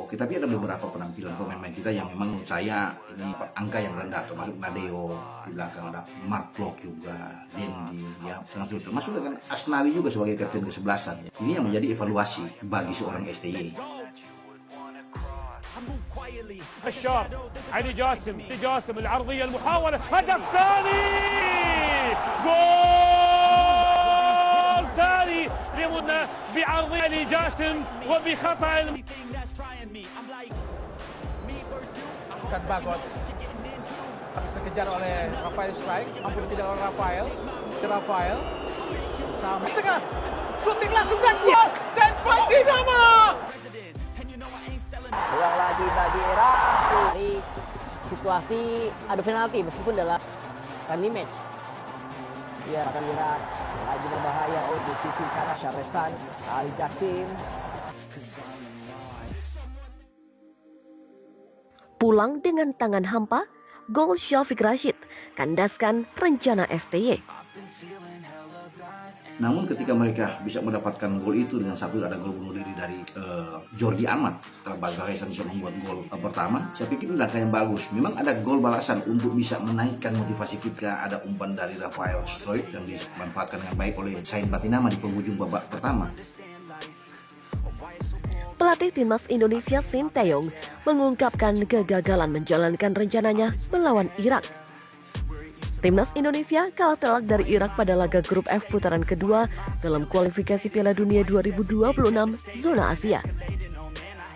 oke, tapi ada beberapa penampilan pemain-pemain kita yang memang menurut saya ini angka yang rendah, termasuk Nadeo, di belakang ada Mark Klok juga, Dendi, ya sangat sulit, termasuk dengan Asnawi juga sebagai kapten ke-11. Ini yang menjadi evaluasi bagi seorang STY. بشار علي جاسم العرضية المحاولة هدف ثاني جول ثاني لمنا بعرضية علي جاسم وبخطأ bukan Bagot harus dikejar oleh Rafael Strike, mampu dikejar oleh Rafael sama tengah shooting langsung dan gol Saint Patinama. Peluang lagi bagi Irak dari situasi adu penalti meskipun dalam friendly match. Biarkan Irak lagi berbahaya di sisi kanan Syahresan, Ali Jasim. Pulang dengan tangan hampa, gol Syafiq Rashid kandaskan rencana STY. Namun ketika mereka bisa mendapatkan gol itu dengan satu ada gol bunuh diri dari Jordi Amat setelah Bazaresan bisa membuat gol pertama, saya pikir ini langkah yang bagus. Memang ada gol balasan untuk bisa menaikkan motivasi kita. Ada umpan dari Rafael Stroik yang dimanfaatkan dengan baik oleh Saint Patinama di penghujung babak pertama. Pelatih timnas Indonesia Sinteyong mengungkapkan kegagalan menjalankan rencananya melawan Irak. Timnas Indonesia kalah telak dari Irak pada laga grup F putaran kedua dalam kualifikasi Piala Dunia 2026 zona Asia.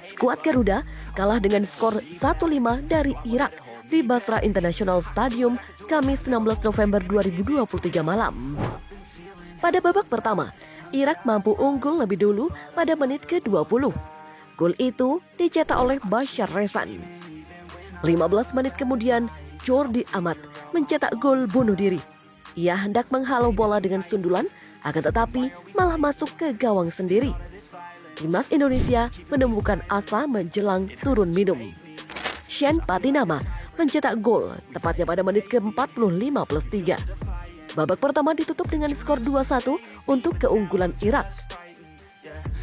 Skuad Garuda kalah dengan skor 1-5 dari Irak di Basra International Stadium Kamis 16 November 2023 malam. Pada babak pertama, Irak mampu unggul lebih dulu pada menit ke-20. Gol itu dicetak oleh Bashar Rezan. 15 menit kemudian, Jordi Amat mencetak gol bunuh diri. Ia hendak menghalau bola dengan sundulan, akan tetapi malah masuk ke gawang sendiri. Timnas Indonesia menemukan asa menjelang turun minum. Saint Patinama mencetak gol tepatnya pada menit ke-45+3. Babak pertama ditutup dengan skor 2-1 untuk keunggulan Irak.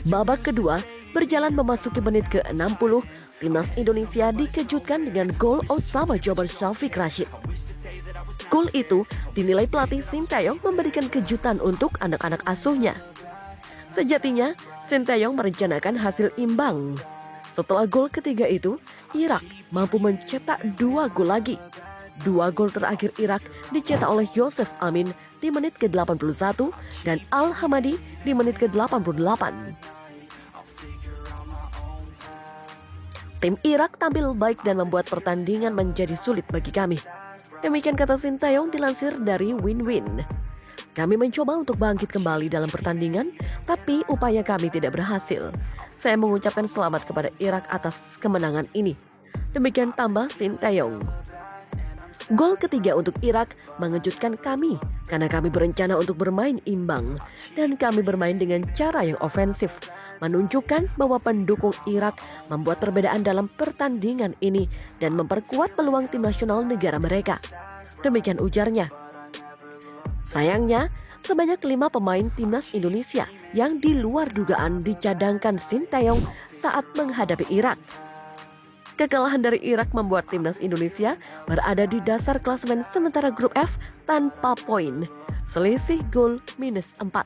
Babak kedua berjalan memasuki menit ke-60, timnas Indonesia dikejutkan dengan gol Osama Jobar Syafiq Rashid. Gol itu dinilai pelatih Sinteyong memberikan kejutan untuk anak-anak asuhnya. Sejatinya, Sinteyong merencanakan hasil imbang. Setelah gol ketiga itu, Irak mampu mencetak 2 gol lagi. 2 gol terakhir Irak dicetak oleh Yosef Amin di menit ke-81 dan Al-Hamadi di menit ke-88. Tim Irak tampil baik dan membuat pertandingan menjadi sulit bagi kami. Demikian kata Sinteyong dilansir dari Win-Win. Kami mencoba untuk bangkit kembali dalam pertandingan, tapi upaya kami tidak berhasil. Saya mengucapkan selamat kepada Irak atas kemenangan ini. Demikian tambah Sinteyong. Gol ketiga untuk Irak mengejutkan kami karena kami berencana untuk bermain imbang dan kami bermain dengan cara yang ofensif, menunjukkan bahwa pendukung Irak membuat perbedaan dalam pertandingan ini dan memperkuat peluang tim nasional negara mereka. Demikian ujarnya. Sayangnya, sebanyak 5 pemain timnas Indonesia yang di luar dugaan dicadangkan Sinteyong saat menghadapi Irak. Kekalahan dari Irak membuat timnas Indonesia berada di dasar klasemen sementara grup F tanpa poin, selisih gol -4.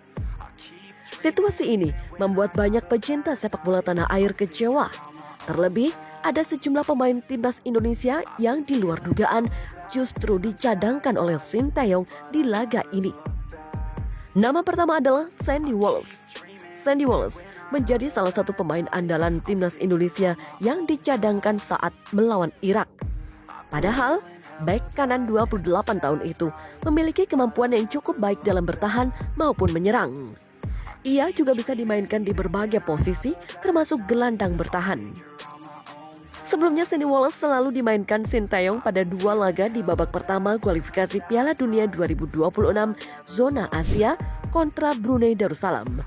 Situasi ini membuat banyak pecinta sepak bola tanah air kecewa. Terlebih, ada sejumlah pemain timnas Indonesia yang di luar dugaan justru dicadangkan oleh Sinteyong di laga ini. Nama pertama adalah Sandy Wallace. Sandy Wallace menjadi salah satu pemain andalan timnas Indonesia yang dicadangkan saat melawan Irak. Padahal, bek kanan 28 tahun itu memiliki kemampuan yang cukup baik dalam bertahan maupun menyerang. Ia juga bisa dimainkan di berbagai posisi, termasuk gelandang bertahan. Sebelumnya Sandy Wallace selalu dimainkan Sinteyong pada 2 laga di babak pertama kualifikasi Piala Dunia 2026 zona Asia kontra Brunei Darussalam.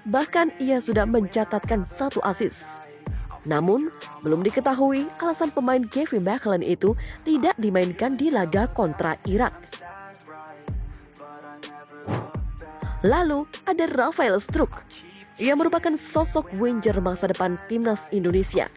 Bahkan ia sudah mencatatkan 1 assist. Namun, belum diketahui alasan pemain Kevin McClellan itu tidak dimainkan di laga kontra Irak. Lalu, ada Rafael Struk. Ia merupakan sosok winger masa depan timnas Indonesia.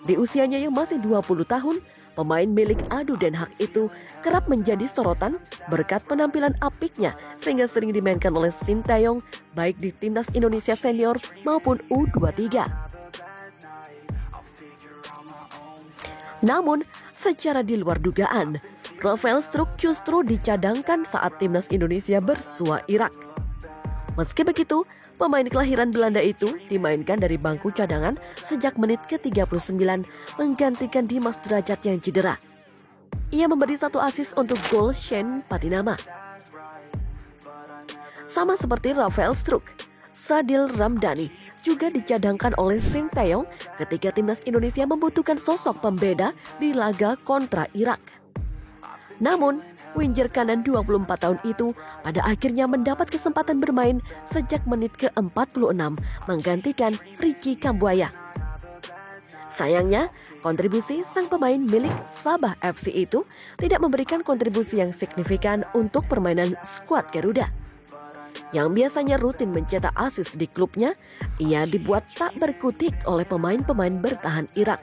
Di usianya yang masih 20 tahun, pemain milik Adu Den Haag itu kerap menjadi sorotan berkat penampilan apiknya sehingga sering dimainkan oleh Sintayong baik di timnas Indonesia senior maupun U23. Namun, secara di luar dugaan, Rafael Struijk justru dicadangkan saat timnas Indonesia bersua Irak. Meski begitu, pemain kelahiran Belanda itu dimainkan dari bangku cadangan sejak menit ke-39 menggantikan Dimas Derajat yang cedera. Ia memberi 1 assist untuk gol Shen Patinama. Sama seperti Rafael Struijk, Sadil Ramdhani juga dicadangkan oleh Sintayong ketika timnas Indonesia membutuhkan sosok pembeda di laga kontra Irak. Namun, winger kanan 24 tahun itu pada akhirnya mendapat kesempatan bermain sejak menit ke-46 menggantikan Ricky Kambuaya. Sayangnya, kontribusi sang pemain milik Sabah FC itu tidak memberikan kontribusi yang signifikan untuk permainan skuad Garuda. Yang biasanya rutin mencetak assist di klubnya, ia dibuat tak berkutik oleh pemain-pemain bertahan Irak.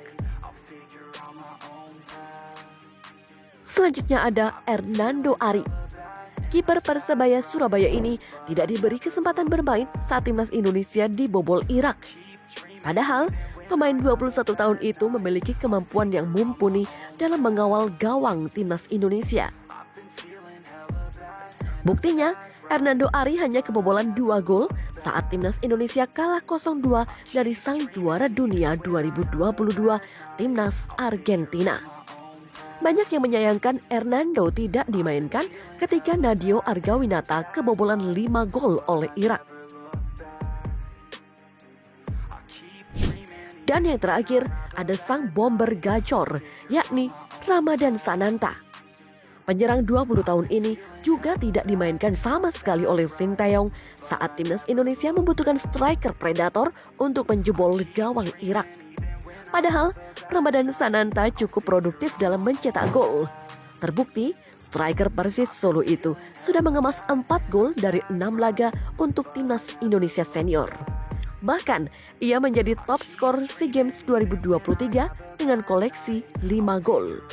Selanjutnya ada Hernando Ari. Kiper Persebaya Surabaya ini tidak diberi kesempatan bermain saat timnas Indonesia dibobol Irak. Padahal, pemain 21 tahun itu memiliki kemampuan yang mumpuni dalam mengawal gawang timnas Indonesia. Buktinya, Hernando Ari hanya kebobolan 2 gol saat timnas Indonesia kalah 0-2 dari sang juara dunia 2022, timnas Argentina. Banyak yang menyayangkan Hernando tidak dimainkan ketika Nadio Argawinata kebobolan 5 gol oleh Irak. Dan yang terakhir ada sang bomber gacor, yakni Ramadan Sananta. Penyerang 20 tahun ini juga tidak dimainkan sama sekali oleh Sintayong saat timnas Indonesia membutuhkan striker predator untuk menjebol gawang Irak. Padahal, Ramadan Sananta cukup produktif dalam mencetak gol. Terbukti, striker Persis Solo itu sudah mengemas 4 gol dari 6 laga untuk timnas Indonesia senior. Bahkan, ia menjadi top skor SEA Games 2023 dengan koleksi 5 gol.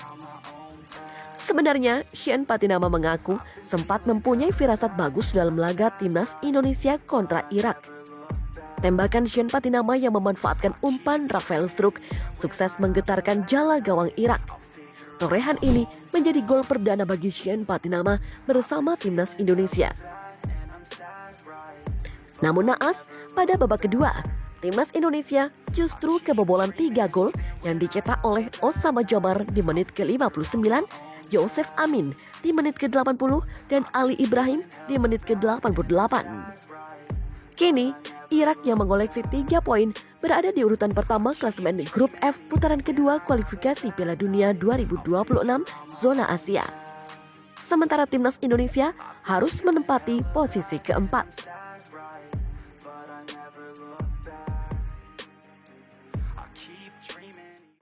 Sebenarnya, Shen Patinama mengaku sempat mempunyai firasat bagus dalam laga timnas Indonesia kontra Irak. Tembakan Shen Patinama yang memanfaatkan umpan Rafael Struijk sukses menggetarkan jala gawang Irak. Torehan ini menjadi gol perdana bagi Shen Patinama bersama timnas Indonesia. Namun naas, pada babak kedua, timnas Indonesia justru kebobolan 3 gol yang dicetak oleh Osama Jabar di menit ke-59, Yosef Amin di menit ke-80, dan Ali Ibrahim di menit ke-88. Kini, Irak yang mengoleksi 3 poin berada di urutan pertama klasemen grup F putaran kedua kualifikasi Piala Dunia 2026 zona Asia. Sementara timnas Indonesia harus menempati posisi keempat.